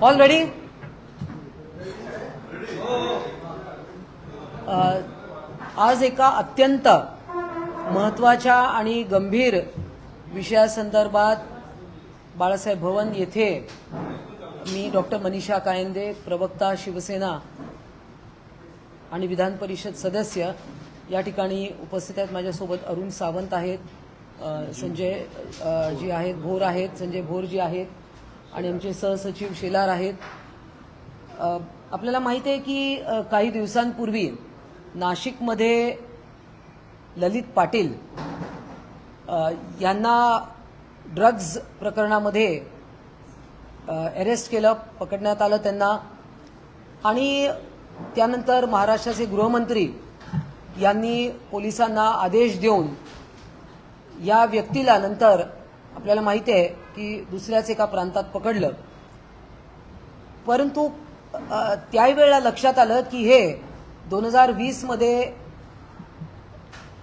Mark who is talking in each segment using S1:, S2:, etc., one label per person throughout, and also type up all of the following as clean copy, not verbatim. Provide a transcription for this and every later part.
S1: All ready? आज एका अत्यंत महत्त्वाच्या आणि गंभीर विषयासंदर्भात बाळासाहेब भवन येथे मी डॉक्टर मनीषा कायंदे, प्रवक्ता शिवसेना आणि विधान परिषद सदस्य या ठिकाणी उपस्थित आहेत. माझ्यासोबत अरुण सावंत आहेत, संजय जी आहेत, भोर आहेत, संजय भोर जी आहेत आणि आमचे सहसचिव शेलार आहेत. आपल्याला माहिती आहे की काही दिवसांपूर्वी नाशिकमध्ये ललित पाटील यांना ड्रग्ज प्रकरणामध्ये अरेस्ट केलं, पकडण्यात आलं त्यांना. आणि त्यानंतर महाराष्ट्राचे गृहमंत्री यांनी पोलिसांना आदेश देऊन या व्यक्तीला नंतर आपल्याला माहिती आहे की दुसऱ्याच एका प्रांतात पकडलं. परंतु त्यावेळेला लक्षात आलं की हे 2020 मध्ये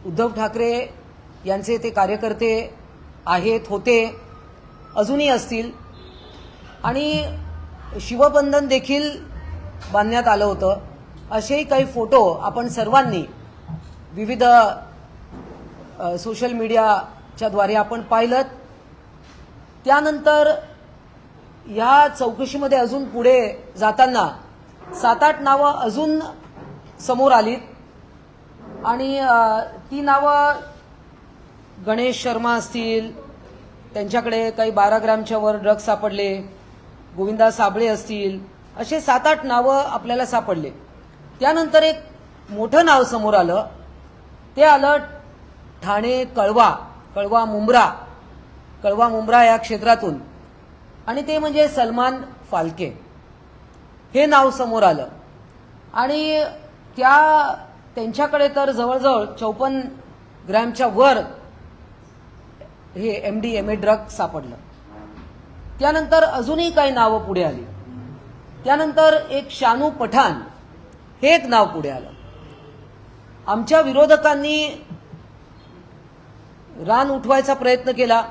S1: उद्धव ठाकरे यांचे ते कार्यकर्ते आहेत, होते, अजूनही असतील. आणि शिवबंधन देखील बांधण्यात आलं होतं. असेही काही फोटो आपण सर्वांनी विविध सोशल मीडियाच्या द्वारे आपण पाहिलं. त्यानंतर या चौकशीमध्ये अजून पुढे जाताना 7-8 नावं अजून समोर आलीत आणि ती नावं गणेश शर्मा असतील, त्यांच्याकडे काही 12 ग्रॅमच्या वर ड्रग्ज सापडले, गोविंदा साबळे असतील, असे 7-8 नावं आपल्याला सापडले. त्यानंतर एक मोठं नाव समोर आलं, ते आलं ठाणे कळवा मुंब्रा या क्षेत्रातून, आणि ते म्हणजे सलमान फाल्के हे नाव समोर आलं. आणि त्यांच्याकडे तर जवळजवळ 54 ग्रॅमच्या वर हे MDMA ड्रग सापडलं. त्यानंतर अजूनही काही नावं पुढे आली. त्यानंतर एक शानू पठाण हे एक नाव पुढे आलं. आमच्या विरोधकांनी रान उठवायचा प्रयत्न केला,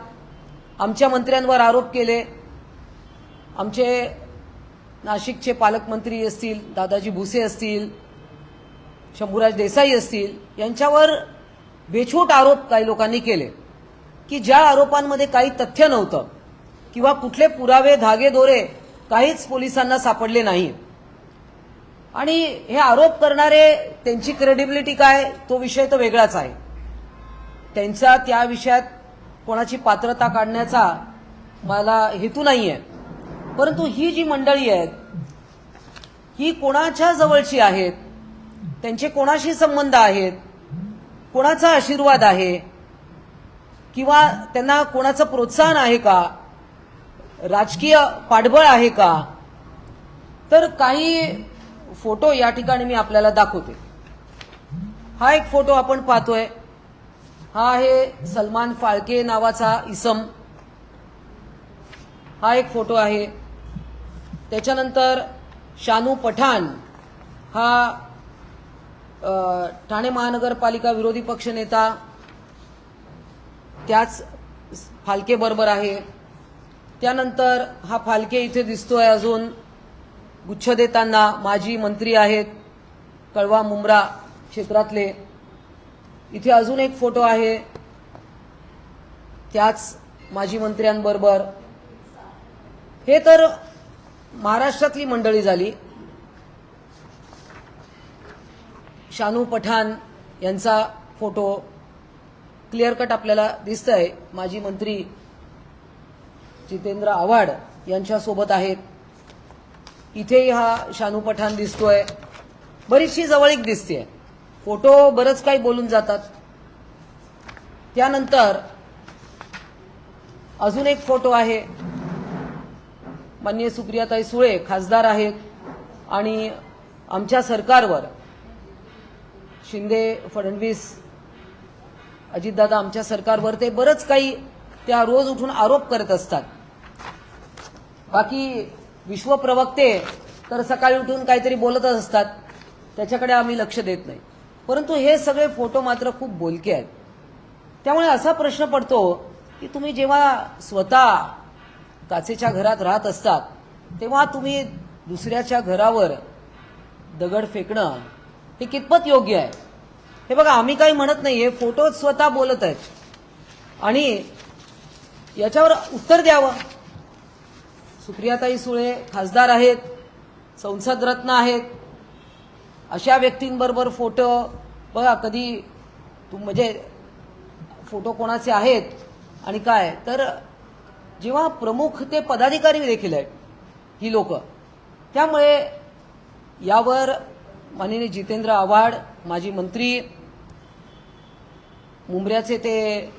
S1: आमच्या मंत्र्यांवर आरोप केले. आमचे नाशिकचे पालकमंत्री असतील, दादाजी भुसे असतील, शंभूराज देसाई असतील, यांच्यावर बेछूट आरोप काही लोकांनी केले की ज्या आरोपांमध्ये काही तथ्य नव्हतं किंवा कुठले पुरावे, धागेदोरे काहीच पोलिसांना सापडले नाही. आणि हे आरोप करणारे, त्यांची क्रेडिबिलिटी काय, तो विषय तर वेगळाच आहे. त्यांचा त्या विषयात कोणाची पात्रता काढण्याचा मला हेतू नाहीये. परंतु ही जी मंडळी आहेत ही कोणाच्या जवळची आहेत, त्यांचे कोणाशी संबंध आहेत, कोणाचा आशीर्वाद आहे किंवा त्यांना कोणाचं प्रोत्साहन आहे का, राजकीय पाठबळ आहे का. तर काही फोटो या ठिकाणी मी आपल्याला दाखवते. हा एक फोटो आपण पाहतोय, हा आहे सलमान फाळके नावाचा इसम. हा एक फोटो आहे. त्याच्यानंतर शानू पठाण हा ठाणे महानगरपालिका विरोधी पक्षनेता, त्याच फाल्के बरोबर आहे. त्यानंतर हा फाल्के इथे दिसतोय अजून गुच्छ देताना. माजी मंत्री आहेत कळवा मुंब्रा क्षेत्रातले. इथे अजून एक फोटो आहे त्याच माजी मंत्र्यांबरोबर. हे तर महाराष्ट्रातली मंडळी झाली. शानू पठाण यांचा फोटो क्लिअर कट आपल्याला दिसतंय. माजी मंत्री जितेंद्र आव्हाड यांच्यासोबत आहेत. इथेही हा शानू पठाण दिसतोय. बरीचशी जवळीक दिसते. फोटो बरंच काही बोलून जातात. त्यानंतर अजून एक फोटो आहे. माननीय सुप्रियाताई सुळे खासदार आहेत आणि आमच्या सरकारवर शिंदे, फडणवीस, अजितदादा आमच्या सरकारवर ते बरंच काही त्या रोज उठून आरोप करत असतात. बाकी विश्वप्रवक्ते तर सकाळी उठून काहीतरी बोलतच असतात, त्याच्याकडे आम्ही लक्ष देत नाही. परंतु हे सगळे फोटो मात्र खूप बोलके आहेत. त्यामुळे असा प्रश्न पडतो की तुम्ही जेव्हा स्वतः काचेच्या घरात राहत असतात तेव्हा तुम्ही दुसऱ्याच्या घरावर दगड फेकणं हे कितपत योग्य आहे? हे बघा, आम्ही काही म्हणत नाही, हे फोटो स्वतः बोलत आहेत आणि याच्यावर उत्तर द्यावं. सुप्रियाताई सुळे खासदार आहेत, संसद रत्न आहेत, अशा व्यक्तींबरोबर फोटो बघा, कधी म्हणजे फोटो कोणाचे आहेत आणि काय, तर जेव्हा प्रमुख ते पदाधिकारी देखील आहेत ही लोक, त्यामुळे यावर माननीय जितेंद्र आव्हाड माजी मंत्री, मुंब्र्याचे ते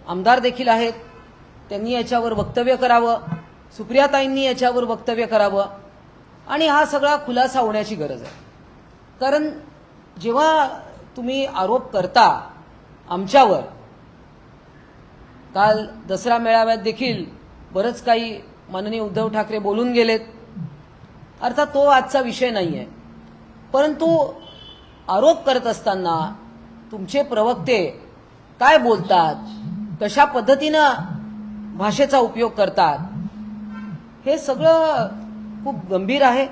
S1: आमदार देखील आहेत, त्यांनी याच्यावर वक्तव्य करावं, सुप्रियाताईंनी याच्यावर वक्तव्य करावं आणि हा सगळा खुलासा होण्याची गरज आहे. कारण जेव्हा तुम्ही आरोप करता आमच्यावर, काल दसरा मेळाव्यात देखील बरंच काही माननीय उद्धव ठाकरे बोलून गेलेत, अर्थात तो आजचा विषय नाही आहे, परंतु आरोप करत असताना तुमचे प्रवक्ते काय बोलतात, कशा पद्धतीनं भाषेचा उपयोग करतात, हे सगळं खूप गंभीर आहे.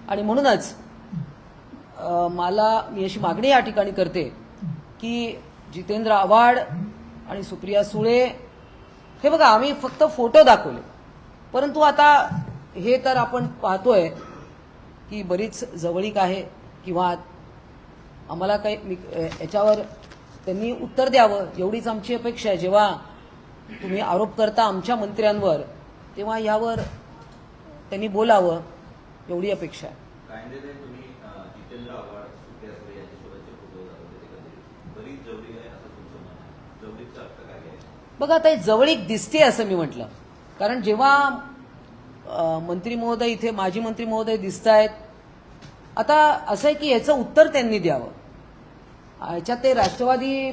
S1: आणि म्हणूनच मी अशी मागणी या ठिकाणी करते की जितेंद्र आव्हाड आणि सुप्रिया सुळे, हे बघा, आम्ही फक्त फोटो दाखवले, परंतु आता हे तर आपण पाहतोय की बरीच जवळीक आहे किंवा आम्हाला काही याच्यावर त्यांनी उत्तर द्यावं एवढीच आमची अपेक्षा आहे. जेव्हा तुम्ही आरोप करता आमच्या मंत्र्यांवर, तेव्हा यावर त्यांनी बोलावं एवढी अपेक्षा आहे.
S2: जितेंद्र आव्हाड, सुप्रिया सुळे यांच्यासोबतचे फोटो दाखवले, बरीच जवळीक आहे असं तुमचं म्हणणं आहे. जवळीकचा अर्थ काय आहे?
S1: बघा, आता हे जवळीक दिसते असं मी म्हटलं, कारण जेव्हा मंत्री महोदय इथे, माजी मंत्री महोदय दिसत आहेत, आता असं आहे की याचं उत्तर त्यांनी द्यावं. याच्यात ते राष्ट्रवादी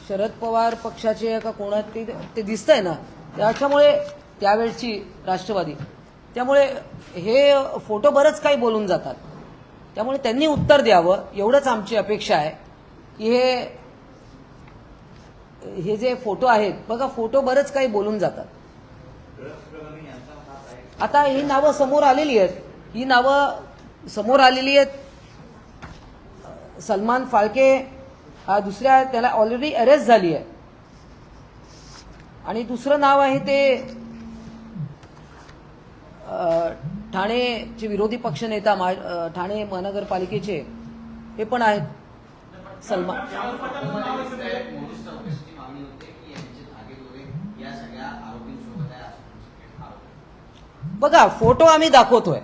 S1: शरद पवार पक्षाचे का कोणा ते दिसतंय ना, त्याच्यामुळे त्यावेळची राष्ट्रवादी, त्यामुळे हे फोटो बरंच काही बोलून जातात, त्यामुळे त्यांनी उत्तर द्यावं एवढंच आमची अपेक्षा आहे. की हे जे फोटो आहेत बघा, फोटो बरंच काही बोलून जातात. आता ही नावं समोर आलेली आहेत, सलमान फाळके हा दुसऱ्या, त्याला ऑलरेडी अरेस्ट झाली आहे, आणि दुसरं नाव आहे ते ठाणेचे विरोधी पक्षनेता, ठाणे महानगरपालिकेचे हे पण आहेत सलमान. बघा, फोटो आम्ही दाखवतोय,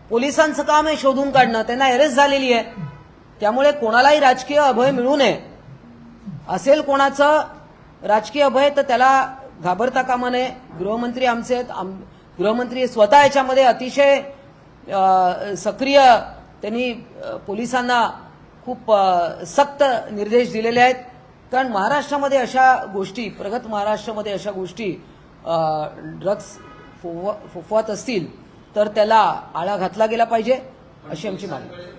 S1: पोलिसांचं काम आहे शोधून काढणं, त्यांना अरेस्ट झालेली आहे, त्यामुळे कोणालाही राजकीय अभय मिळू नये. असेल कोणाचं राजकीय अभय तर त्याला घाबरता कामा नये. गृहमंत्री आमचे आहेत, गृहमंत्री स्वतः याच्यामध्ये अतिशय सक्रिय, त्यांनी पोलिसांना खूप सक्त निर्देश दिलेले आहेत. कारण महाराष्ट्रामध्ये अशा गोष्टी, प्रगत महाराष्ट्रामध्ये अशा गोष्टी ड्रग्ज फोफवत असतील तर त्याला आळा घातला गेला पाहिजे, अशी आमची मागणी.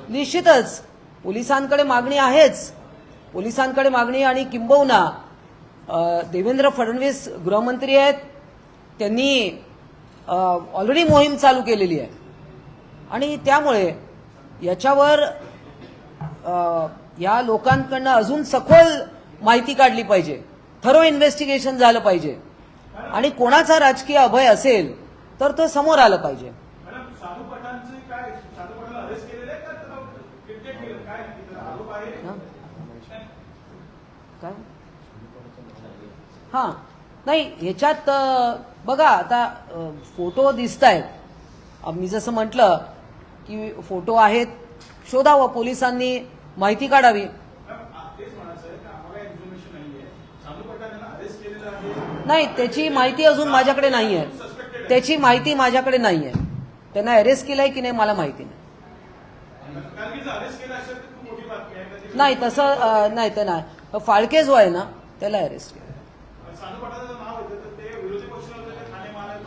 S1: निश्चितच पोलिसांकडे मागणी आहेच, पोलिसांकडे मागणी, आणि किंबहुना देवेंद्र फडणवीस गृहमंत्री आहेत, त्यांनी ऑलरेडी मोहीम चालू केलेली आहे, आणि त्यामुळे याच्यावर या लोकांकडनं अजून सखोल माहिती काढली पाहिजे, थरो इन्व्हेस्टिगेशन झालं पाहिजे, आणि कोणाचा राजकीय अभय असेल तर तो समोर आलं पाहिजे. काय हा नाही, ह्याच्यात बघा, आता फोटो दिसत आहेत, मी जसं म्हटलं की फोटो आहेत, शोधावं, पोलिसांनी माहिती काढावी. नाही, त्याची माहिती अजून माझ्याकडे नाही आहे, त्याची माहिती माझ्याकडे नाही आहे. त्यांना अरेस्ट केलंय की नाही मला माहिती नाही. नाही, तसं नाही, तर नाही, फाळके जो आहे ना त्याला अरेस्ट केलं.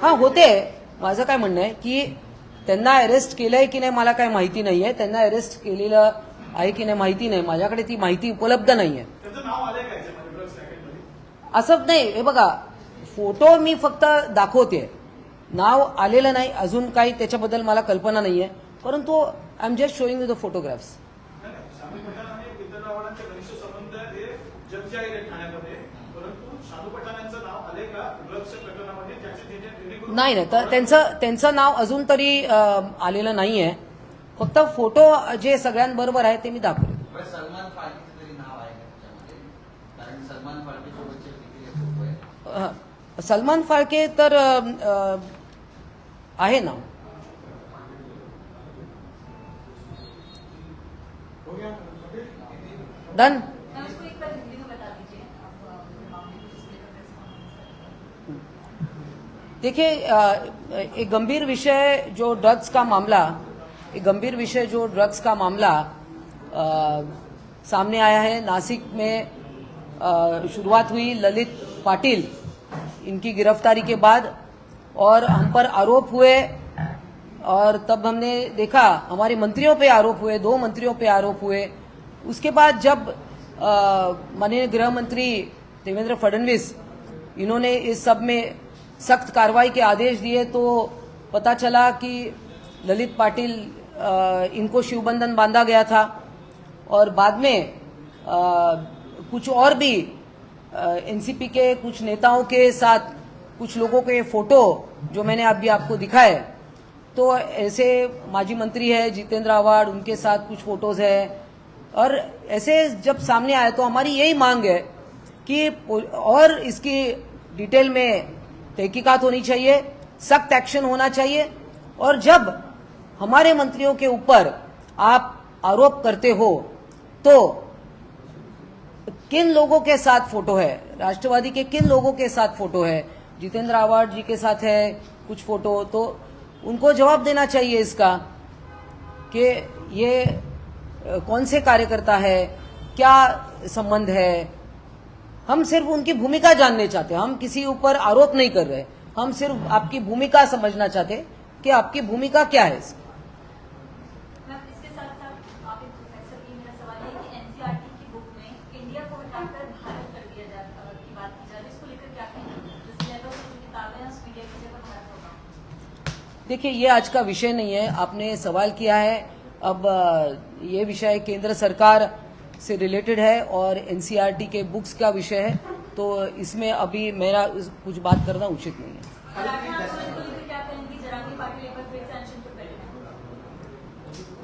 S1: हा, होते. माझं काय म्हणणं आहे की त्यांना अरेस्ट केलंय की नाही मला काय माहिती नाहीये, त्यांना अरेस्ट केलेलं आहे की नाही माहिती नाही, माझ्याकडे ती माहिती उपलब्ध नाहीये. असं नाही, हे बघा, फोटो मी फक्त दाखवते, नाव आलेलं नाही अजून काही त्याच्याबद्दल मला कल्पना नाही आहे, परंतु I am just showing you the photographs.
S3: Shamu Pathan आणि जितेंद्र आव्हाडांचे घनिष्ठ संबंध हे जगजाहीर आहे ठाण्यामध्ये, परंतु शामू पठाण यांचं नाव आले का ड्रग्सच्या प्रकरणामध्ये ज्याचे
S1: नाही नाही, तर त्यांचं नाव अजून तरी आलेलं नाहीये. फक्त फोटो जे सगळ्यांबरोबर आहे ते मी दाखवले.
S4: सलमान फाळकेचं तरी नाव आहे का त्याच्यामध्ये? कारण सलमान फाळके सोबतचे देखील फोटो आहे.
S1: सलमान फाळके तर आहे ना. डन. देखिए एक गंभीर विषय जो ड्रग्स का मामला सामने आया है. नासिक में शुरुआत हुई ललित पाटिल इनकी गिरफ्तारी के बाद, और हम पर आरोप हुए, और तब हमने देखा हमारे मंत्रियों पे आरोप हुए, 2 मंत्रियों पे आरोप हुए. उसके बाद जब माननीय गृह मंत्री देवेंद्र फडणवीस इन्होंने इस सब में सख्त कार्रवाई के आदेश दिए, तो पता चला कि ललित पाटिल इनको शिवबंधन बांधा गया था, और बाद में कुछ और भी एनसीपी के कुछ नेताओं के साथ कुछ लोगों के फोटो जो मैंने अभी आपको दिखाए, तो ऐसे माजी मंत्री है जितेंद्र आव्हाड, उनके साथ कुछ फोटोज है. और ऐसे जब सामने आए तो हमारी यही मांग है कि और इसकी डिटेल में तहकीकात होनी चाहिए, सख्त एक्शन होना चाहिए. और जब हमारे मंत्रियों के ऊपर आप आरोप करते हो तो किन लोगों के साथ फोटो है, राष्ट्रवादी के किन लोगों के साथ फोटो है, जितेंद्र आव्हाड जी के साथ है कुछ फोटो, तो उनको जवाब देना चाहिए इसका कि ये कौन से कार्यकर्ता है, क्या संबंध है. हम सिर्फ उनकी भूमिका जानने चाहते हैं, हम किसी ऊपर आरोप नहीं कर रहे, हम सिर्फ आपकी भूमिका समझना चाहते हैं कि आपकी भूमिका क्या है.
S5: इसके साथ साथ आप एक प्रोफेसर की, मेरा सवाल है कि एनसीईआरटी की बुक में इंडिया को हटाकर भारत कर दिया जाए की बात की जाए, इसको लेकर क्या कहेंगे? जिस लेवल से जो किताबें हैं उस मीडिया की जगह भारत होगा.
S1: देखिए ये आज का विषय नहीं है, आपने सवाल किया है. अब ये विषय केंद्र सरकार से रिलेटेड है और एनसीईआरटी के बुक्स का विषय है, तो इसमें अभी मेरा कुछ बात करना उचित नहीं है.
S5: क्या कहेंगी? जरांगी पाटिल एक बार फिर सैंक्शन पर बैठे हैं.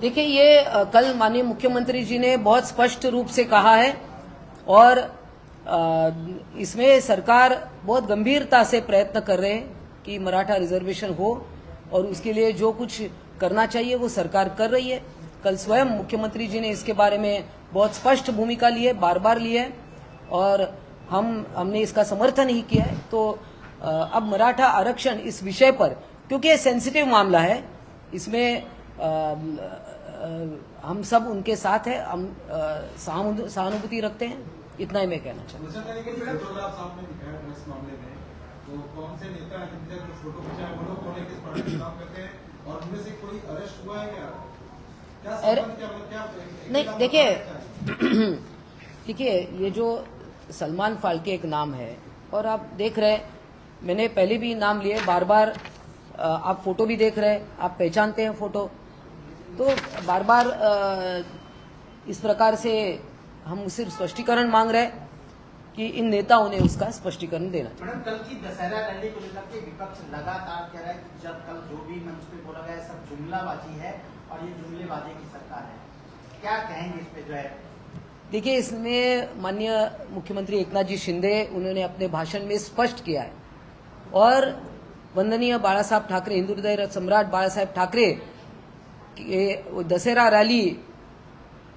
S1: देखिए ये कल माननीय मुख्यमंत्री जी ने बहुत स्पष्ट रूप से कहा है, और इसमें सरकार बहुत गंभीरता से प्रयत्न कर रहे हैं कि मराठा रिजर्वेशन हो, और उसके लिए जो कुछ करना चाहिए वो सरकार कर रही है. कल स्वयं मुख्यमंत्री जी ने इसके बारे में बहुत स्पष्ट भूमिका ली है, बार बार ली है, और हमने इसका समर्थन ही किया है. तो अब मराठा आरक्षण इस विषय पर, क्योंकि ये सेंसिटिव मामला है, इसमें हम सब उनके साथ है, हम सहानुभूति रखते हैं, इतना ही मैं कहना चाहता हूँ.
S3: तो कौन से नेता जिनसे फोटो खिंचाए वो लोग कौन है, किस पार्टी के काम करते हैं, और उनमें से कोई अरेस्ट हुआ है क्या संबंध, क्या
S1: नहीं देखिए ये जो सलमान फाल्के एक नाम है, और आप देख रहे हैं मैंने पहले भी नाम लिए, बार बार आप फोटो भी देख रहे हैं, आप पहचानते हैं फोटो, तो बार बार इस प्रकार से हम सिर्फ स्पष्टीकरण मांग रहे हैं कि इन नेताओं ने उसका स्पष्टीकरण देना चाहिए.
S6: मैडम, कल की दशहरा रैली को लेकर के विपक्ष लगातार कह रहा है कि जब कल जो भी मंच पे बोला गया सब जुमलाबाजी है और ये जुमलेबाजी की सरकार है, क्या कहेंगे इस पे जो है?
S1: देखिए इसमें माननीय मुख्यमंत्री एकनाथ जी शिंदे उन्होंने अपने भाषण में स्पष्ट किया है, और वंदनीय बाला साहब ठाकरे, हिंदू हृदय सम्राट बाला साहब ठाकरे के दशहरा रैली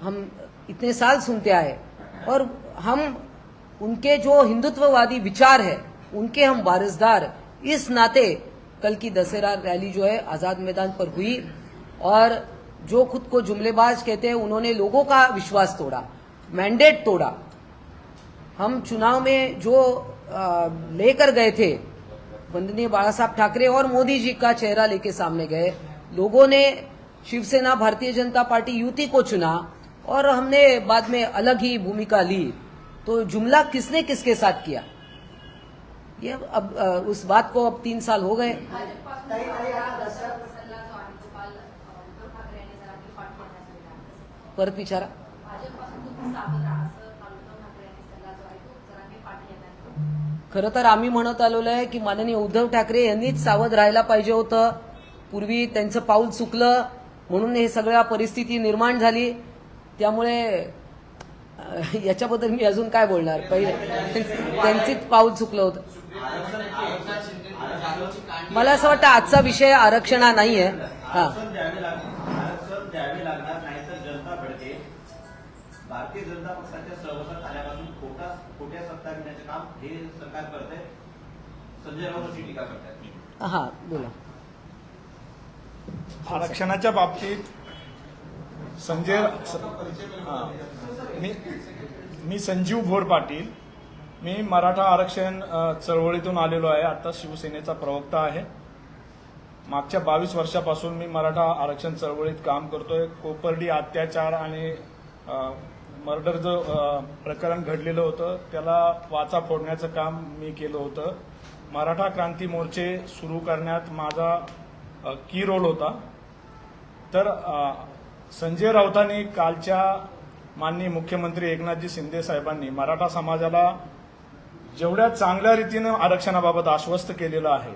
S1: हम इतने साल सुनते आए, और हम उनके जो हिंदुत्ववादी विचार है उनके हम वारिसदार, इस नाते कल की दशहरा रैली जो है आजाद मैदान पर हुई, और जो खुद को जुमलेबाज कहते हैं उन्होंने लोगों का विश्वास तोड़ा, मैंडेट तोड़ा. हम चुनाव में जो लेकर गए थे, वंदनीय बाला साहब ठाकरे और मोदी जी का चेहरा लेके सामने गए, लोगों ने शिवसेना भारतीय जनता पार्टी युति को चुना, और हमने बाद में अलग ही भूमिका ली. तो जुमला किसने किसके साथ किया, ये अब उस बात को अब 3 साल हो गए.
S5: भाजपपासून
S6: ताई, आता
S5: सल्ला जो आहे तो काल उद्धव ठाकरे यांनी जरा आपली पाठवण्यात आलेला.
S1: परत विचारा.
S5: भाजपपासून तुम्ही सावध राहा असं काल उद्धव ठाकरे यांनी सल्ला जो आहे तो जरांगे पाटील यांना.
S1: खरं तर आम्ही म्हणत आलेलो आहे की माननीय उद्धव ठाकरे यांनीच सावध राहायला पाहिजे होतं. पूर्वी त्यांचं पाऊल चुकलं म्हणून हे सगळ्या परिस्थिती निर्माण झाली. त्यामुळे याच्याबद्दल मी अजून काय बोलणार. पहिले त्यांचीच पाऊल चुकलं होतं. मला असं वाटतं आजचा विषय आरक्षण नाही आहे. हा,
S2: आरक्षण द्यावे लागणार नाहीतर जनता भडके. भारतीय जनता पक्षाच्या सहवासात आल्यापासून खोट्या सत्ता घेण्याचे काम हे सरकार करत आहे. संजय राऊत अशी टीका करतात.
S1: हा, बोला.
S7: आरक्षणाच्या बाबतीत संजय मी संजीव भोर पाटील. मी मराठा आरक्षण चळवळीतून आलेलो आहे. आता शिवसेनेचा प्रवक्ता आहे. मागच्या 22 वर्षापासून मी मराठा आरक्षण चळवळीत काम करतोय. कोपर्डी अत्याचार आणि मर्डर जो प्रकरण घडलेलं होतं त्याला वाचा फोडण्याचं काम मी केलं होतं. मराठा क्रांती मोर्चे सुरू करण्यात माझा की रोल होता. तर संजय राऊतांनी कालच्या माननीय मुख्यमंत्री एकनाथजी शिंदे साहेबांनी मराठा समाजाला जेवढ्या चांगल्या रीतीनं आरक्षणाबाबत आश्वस्त केलेलं आहे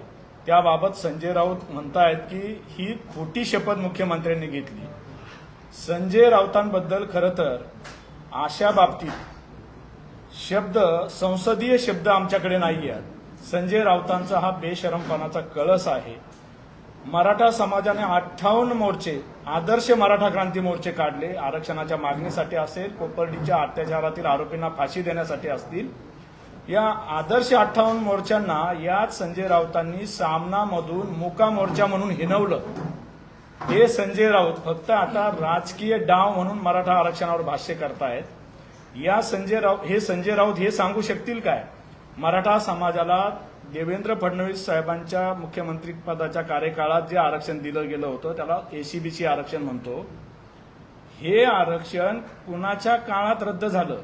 S7: त्याबाबत संजय राऊत म्हणतायत की ही खोटी शपथ मुख्यमंत्र्यांनी घेतली. संजय राऊतांबद्दल खरं तर अशा बाबतीत शब्द संसदीय शब्द आमच्याकडे नाही आहेत. संजय राऊतांचा हा बेशरमपणाचा कळस आहे. मराठा समाजाने 58 मोर्चे आदर्श मराठा क्रांती मोर्चे काढले. आरक्षणाच्या मागणीसाठी असेल, कोपर्डीच्या अत्याचारातील आरोपींना फाशी देण्यासाठी असतील. या आदर्श 58 मोर्चांना याच संजय राऊतांनी सामनामधून मुका मोर्चा म्हणून हिनवलं. हे संजय राऊत फक्त आता राजकीय डाव म्हणून मराठा आरक्षणावर भाष्य करतायत. हे संजय राऊत हे सांगू शकतील काय मराठा समाजाला देवेंद्र फडणवीस साहेबांच्या मुख्यमंत्री पदाच्या कार्यकाळात जे आरक्षण दिलं गेलं होतं त्याला एसीबीसी आरक्षण म्हणतो. हे आरक्षण कुणाच्या काळात रद्द झालं?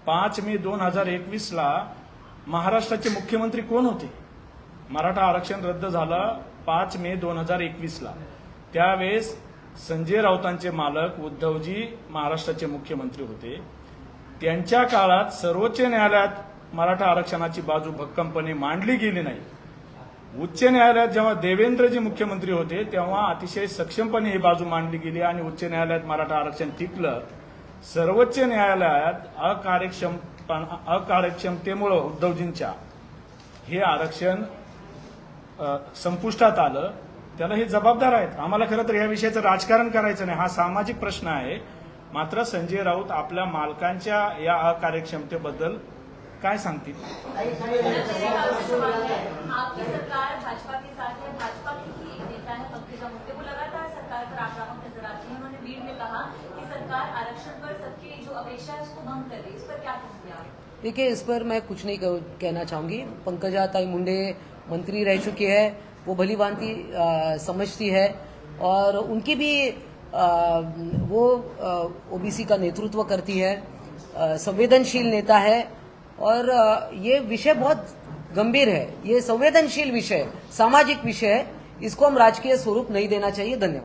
S7: 5 मे 2021ला महाराष्ट्राचे मुख्यमंत्री कोण होते? मराठा आरक्षण रद्द झालं 5 मे 2021ला. त्यावेळेस संजय राऊतांचे मालक उद्धवजी महाराष्ट्राचे मुख्यमंत्री होते. त्यांच्या काळात सर्वोच्च न्यायालयात मराठा आरक्षणाची बाजू भक्कमपणे मांडली गेली नाही. उच्च न्यायालयात जेव्हा देवेंद्रजी मुख्यमंत्री होते तेव्हा अतिशय सक्षमपणे ही बाजू मांडली गेली आणि उच्च न्यायालयात मराठा आरक्षण टिकलं. सर्वोच्च न्यायालयात अकार्यक्षमतेमुळे उद्धवजींच्या हे आरक्षण संपुष्टात आलं. त्याला हे जबाबदार आहेत. आम्हाला खरं तर या विषयाचं राजकारण करायचं नाही. हा सामाजिक प्रश्न आहे. मात्र संजय राऊत आपल्या मालकांच्या या अकार्यक्षमतेबद्दल काय सांगतील?
S5: आपकी सरकार भाजपा के साथ है. भाजपा की ही एक नेता है पंकजा मुंडे, वो लगातार सरकार पर आक्रामक नजर आती है. उन्होंने बीड़ में कहा कि सरकार आरक्षण पर सबकी जो अपेक्षा है उसको भंग कर रही है. इस पर क्या कहेंगे आप?
S1: देखिए, इस पर मैं कुछ नहीं कहना चाहूंगी. पंकजा ताई मुंडे मंत्री रह चुकी है. वो भली भांति समझती है और उनकी भी वो ओबीसी का नेतृत्व करती है. संवेदनशील नेता है और ये विषय बहुत गंभीर है. ये संवेदनशील विषय, सामाजिक विषय है. इसको हम राजकीय स्वरूप नहीं देना चाहिए. धन्यवाद.